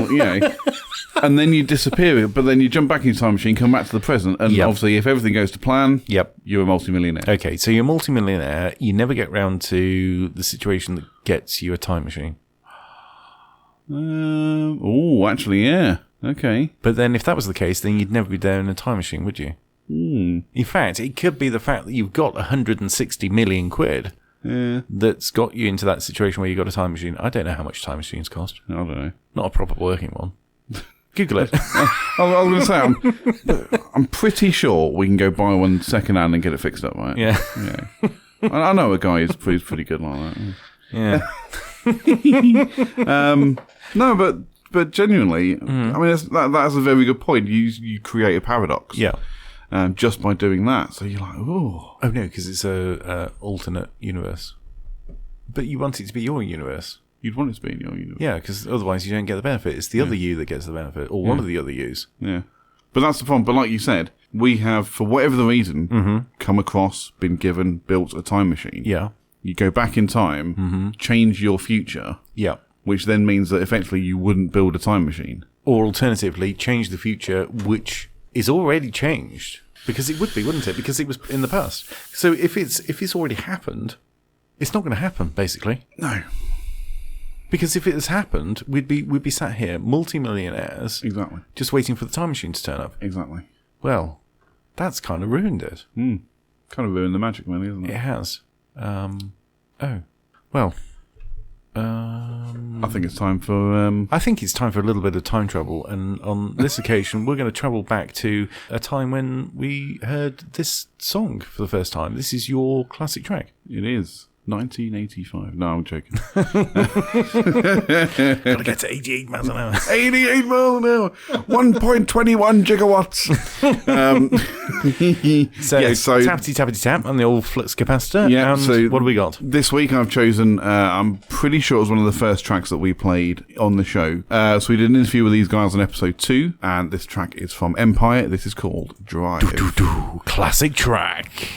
And then you disappear, but then you jump back in your time machine, come back to the present, and obviously if everything goes to plan, you're a multimillionaire. Okay, so you're a multimillionaire, you never get round to the situation that gets you a time machine. Actually, yeah. Okay. But then if that was the case, then you'd never be there in a time machine, would you? In fact, it could be the fact that you've got 160 million quid that's got you into that situation where you've got a time machine. I don't know how much time machines cost. I don't know. Not a proper working one. Google it. I was going to say, I'm pretty sure we can go buy one second hand and get it fixed up, right? Yeah. I know a guy who's pretty good like that. Yeah. No, but genuinely, I mean, that's a very good point. You create a paradox. Yeah. Just by doing that. So you're like, oh no, because it's a alternate universe. But you want it to be your universe. You'd want it to be in your universe. Yeah, because otherwise you don't get the benefit. It's the other you that gets the benefit, or one of the other yous. Yeah. But that's the problem. But like you said, we have, for whatever the reason, come across, been given, built a time machine. Yeah. You go back in time, change your future. Yeah. Which then means that effectively you wouldn't build a time machine. Or alternatively, change the future, which is already changed. Because it would be, wouldn't it? Because it was in the past. So if it's already happened, it's not going to happen, basically. No. Because if it has happened, we'd be sat here, multi-millionaires, Exactly. just waiting for the time machine to turn up. Exactly. Well, that's kind of ruined it. Kind of ruined the magic, really, isn't it? It has. I think it's time for... I think it's time for a little bit of time travel, and on this occasion, we're going to travel back to a time when we heard this song for the first time. This is your classic track. It is. 1985. No, I'm joking. Gotta get to 88 miles an hour. 88 miles an hour. 1.21 gigawatts. So tappity tap on the old flux capacitor. Yeah, and so what do we got? This week I've chosen, I'm pretty sure it was one of the first tracks that we played on the show. So we did an interview with these guys on episode 2, and this track is from Empire. This is called Drive. Classic track.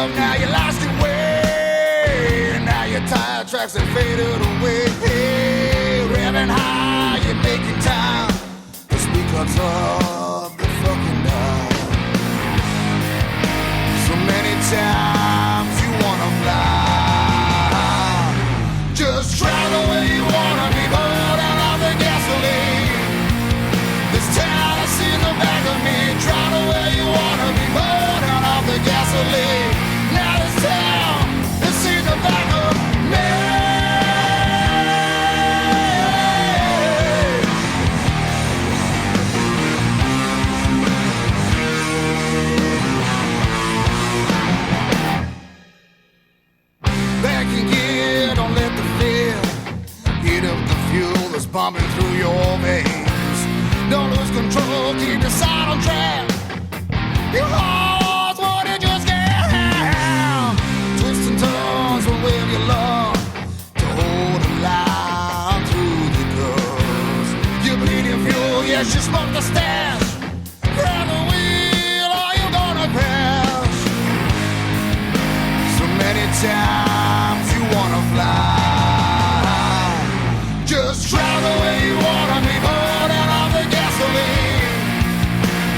love, now you lost your way. Now your tire tracks have faded away. Revving high, you're making time. The speakers of the fucking night. So many times you wanna fly. Just try the way you wanna be, burn out the gasoline. This town is in the back of me. Try the way you wanna be, burn out the gasoline. Now this town is in the back of me. Back in gear, don't let the fear heat up the fuel that's pumping through your veins. Don't lose control, keep your side on track. Your heart's what it just can't. Twists and turns will wave your love to hold the line through the girls. You bleed your fuel, yes, you smoke the stash. Grab the wheel or you're gonna crash. So many times you wanna fly. Just try the way you wanna be, burn out the gasoline.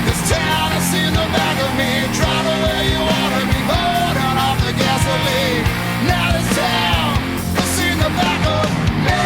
This town is in the back of me. Try the way you wanna be, burn out the gasoline. Now this town is in the back of me.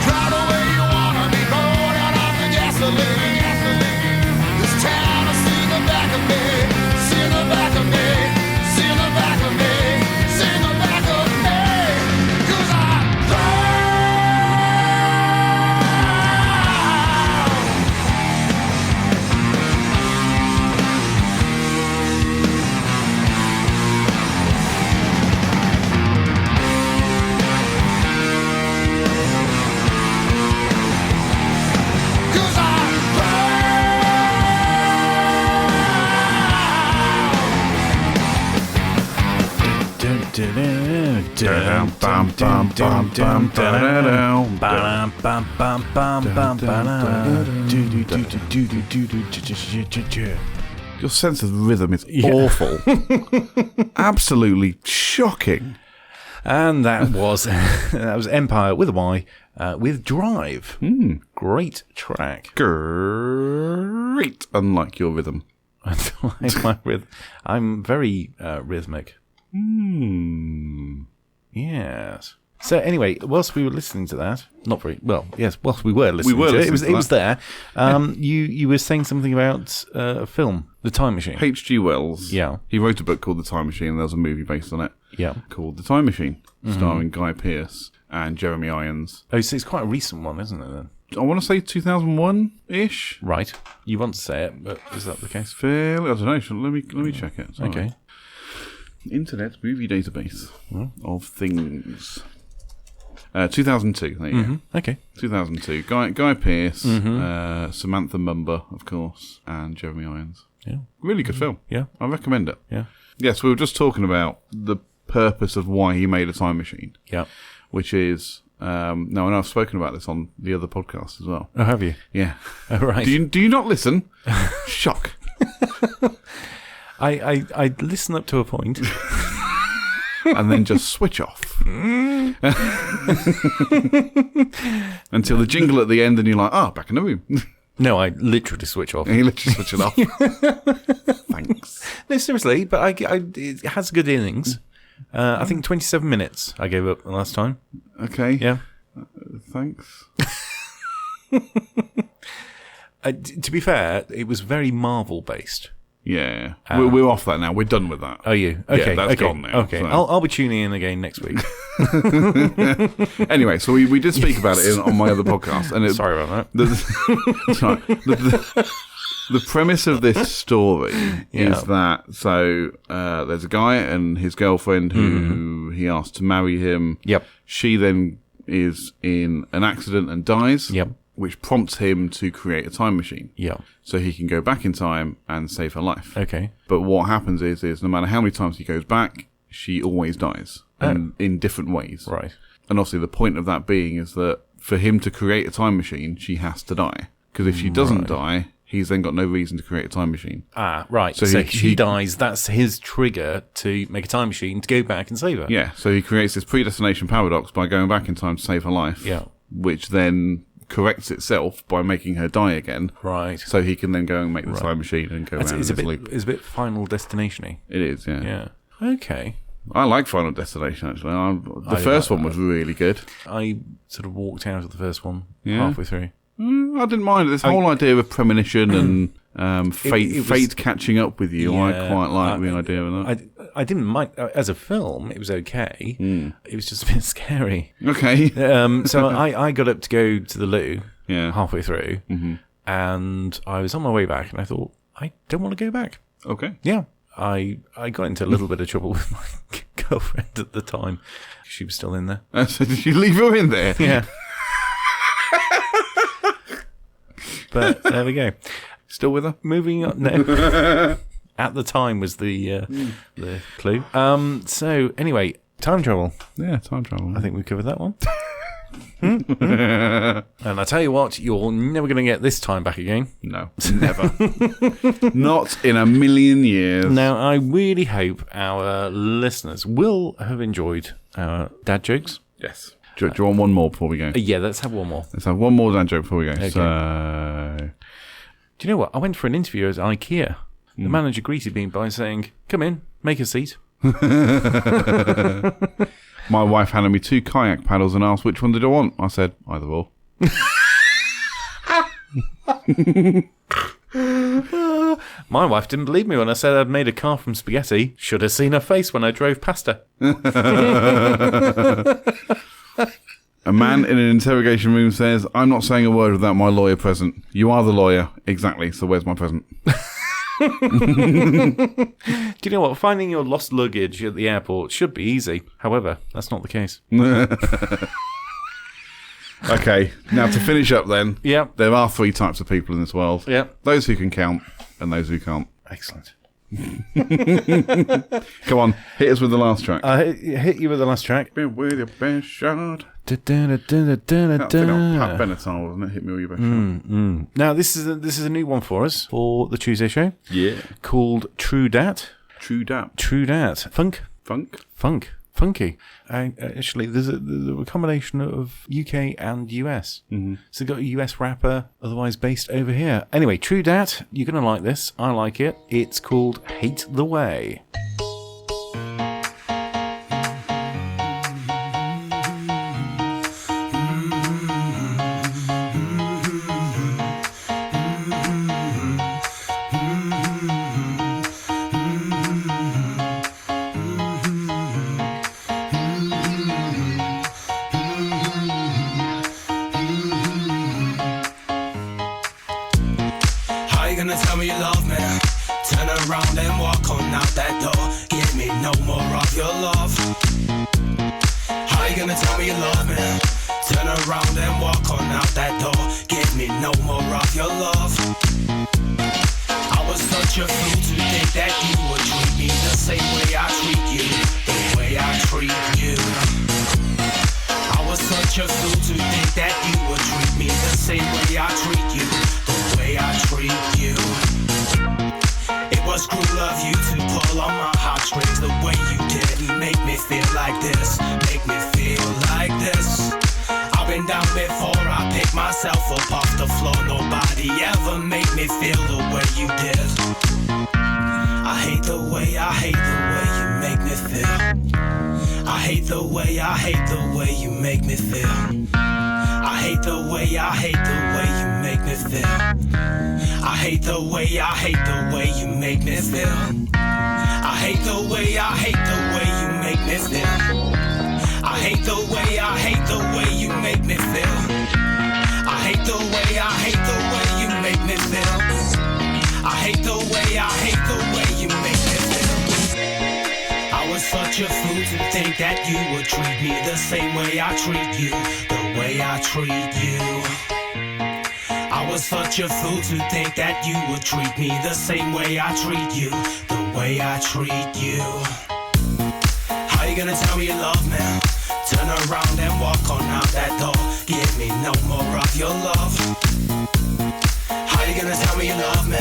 Try the way you wanna be, burn out the gasoline. This town is in the back of me, it's in the back of me, it's in the back of me, it's in the back of me. 'Cause I Your sense of rhythm is awful. Absolutely shocking. And that was that was Empire with a Y, with Drive. Great track. Great. Unlike your rhythm. I'm very rhythmic. Yes. So anyway, whilst we were listening to that, not very well. Yes, whilst we were listening to it, it was there. You were saying something about a film, The Time Machine. H.G. Wells. Yeah. He wrote a book called The Time Machine, and there was a movie based on it. Yeah. Called The Time Machine, starring Guy Pearce and Jeremy Irons. Oh, so it's quite a recent one, isn't it? Then. I want to say 2001-ish. Right. You want to say it, but is that the case? Fairly, I don't know. Let me check it. Sorry. Okay. Internet movie database of things. 2002. There you go. Okay. 2002. Guy Pearce, Samantha Mumba, of course, and Jeremy Irons. Yeah. Really good film. Yeah. I recommend it. Yeah. Yes, we were just talking about the purpose of why he made a time machine, Yeah. which is no, and I've spoken about this on the other podcast as well. Oh, have you? Yeah. Oh, right. Do you not listen? Shock. I listen up to a point. And then just switch off. Until the jingle at the end and you're like, back in the room. No, I literally switch off. And you literally switch it off. Thanks. No, seriously, but it has good innings. I think 27 minutes I gave up the last time. Okay. Yeah. Thanks. To be fair, it was very Marvel based. Yeah. We're off that now. We're done with that. Are you? Okay, that's okay, gone now, Okay, so. I'll be tuning in again next week. Anyway, so we did speak about it on my other podcast. And Sorry about that. Sorry. The premise of this story is that there's a guy and his girlfriend who he asked to marry him. Yep. She then is in an accident and dies. Yep. Which prompts him to create a time machine. Yeah. So he can go back in time and save her life. Okay. But what happens is no matter how many times he goes back, she always dies. And in different ways. Right. And obviously the point of that being is that for him to create a time machine, she has to die. Because if she doesn't die, he's then got no reason to create a time machine. Ah, right. So So he she dies. That's his trigger to make a time machine to go back and save her. Yeah, so he creates this predestination paradox by going back in time to save her life. Yeah. Which then corrects itself by making her die again. Right. So he can then go and make the time machine and go around in It's this a loop. bit. It's a bit Final Destination-y. It is, yeah. Yeah. Okay. I like Final Destination, actually. The first one was really good. I sort of walked out of the first one Yeah. halfway through. I didn't mind it. This whole idea of premonition and fate, it was- fate catching up with you, I Yeah, quite like the idea of that. I didn't mind as a film. It was okay. It was just a bit scary. Okay. So I got up to go to the loo Yeah. halfway through, and I was on my way back, and I thought I don't want to go back. Okay. Yeah, I got into a little bit of trouble with my girlfriend at the time. She was still in there. So did you leave her in there? Yeah. But there we go. Still with her? Moving on. No. At the time was the clue. So anyway, time travel. Yeah, time travel. I think we covered that one. And I tell you what, you're never going to get this time back again. No, never. Not in a million years. Now, I really hope our listeners will have enjoyed our dad jokes. Yes. Do you want one more before we go? Yeah, let's have one more. Let's have one more dad joke before we go. Okay. So, Do you know what? I went for an interview at IKEA. The manager greeted me by saying, "Come in, make a seat." my wife handed me 2 kayak paddles and asked which one did I want. I said, either or. My wife didn't believe me when I said I'd made a car from spaghetti. Should have seen her face when I drove past her. A man in an interrogation room says, I'm not saying a word without my lawyer present. You are the lawyer. Exactly. So where's my present? Do you know what? Finding your lost luggage at the airport should be easy. However, that's not the case. Okay. Now to finish up then. Yep. There are 3 types of people in this world. Yep. Those who can count and those who can't. Excellent. Come on. Hit us with the last track. I hit you with the last track. Hit me with your best shot. Pat Now, Benatar, wasn't it? Hit me with your best shot. this is a new one for us for the Tuesday show. Yeah. Called True Dat. True dat. True Dat. Funk. Funky. Actually, there's a combination of UK and US. Mm-hmm. So you've got a US rapper, otherwise based over here. Anyway, True Dat, you're going to like this. I like it. It's called Hate the Way. How you gonna tell me you love me? Turn around and walk on out that door. Give me no more of your love. How you gonna tell me you love me? Turn around and walk on out that door. Give me no more of your love. I was such a fool to think that you would treat me the same way I treat you. The way I treat you. I was such a fool to think that you would treat me the same way I treat you. The way I treat you. It was cruel of you to pull on my heartstrings the way you did. Make me feel like this. Make me feel like this. I've been down before. I picked myself up off the floor. Nobody ever made me feel the way you did. I hate the way you make me feel. I hate the way you make me feel. I hate the way you make me feel. I hate the way you make me feel. I hate the way you make me feel. I hate the way you make me feel. I hate the way you make me feel. I hate the way you make me feel. I was such a fool to think that you would treat me the same way I treat you, the way I treat you. I was such a fool to think that you would treat me the same way I treat you, the way I treat you. How you gonna tell me you love me? Turn around and walk on out that door. Give me no more of your love. How you gonna tell me you love me?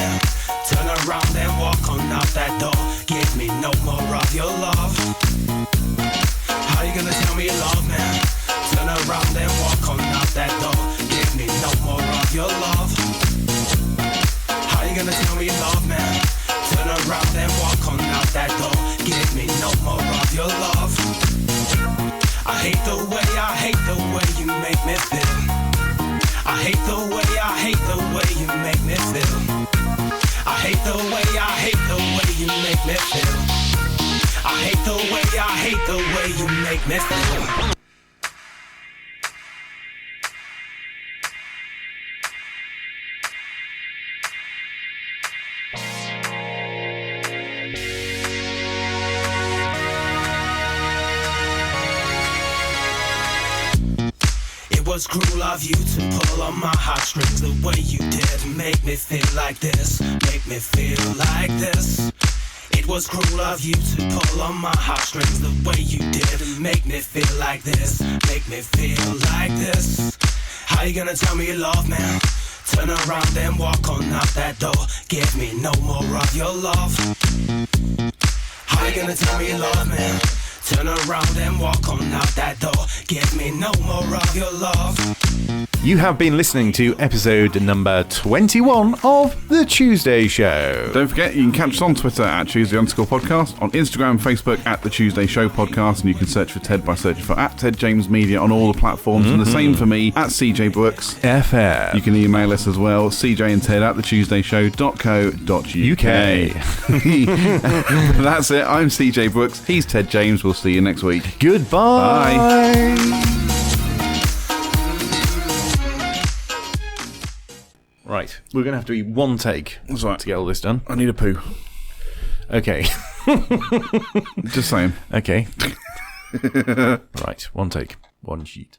Turn around and walk on out that door. Give me no more of your love. How you gonna tell me you love me? Turn around and walk on out that door. Give me no more of your love. How you gonna tell me you love me? Turn around and walk on out that door. Give me no more of your love. I hate the way you make me feel. I hate the way you make me feel. I hate the way you make me feel. I hate the way you make me feel. It was cruel of you to pull on my heartstrings the way you did. Make me feel like this, make me feel like this. It was cruel of you to pull on my heartstrings the way you did. Make me feel like this, make me feel like this. How you gonna tell me you love me? Turn around and walk on out that door. Give me no more of your love. How you gonna tell me you love me? Turn around and walk on out that door. Give me no more of your love. You have been listening to episode number 21 of The Tuesday Show. Don't forget, you can catch us on Twitter at Tuesday_podcast, on Instagram and Facebook at The Tuesday Show Podcast, and you can search for Ted by searching for at Ted James Media on all the platforms, and the same for me at CJ Brooks FM. You can email us as well, CJ and Ted at thetuesdayshow.co.uk. That's it. I'm CJ Brooks. He's Ted James. We'll see you next week. Goodbye. Bye. Right, we're going to have to eat one take That's right. to get all this done. I need a poo. Okay. Just saying. Okay. Right, one take, one sheet.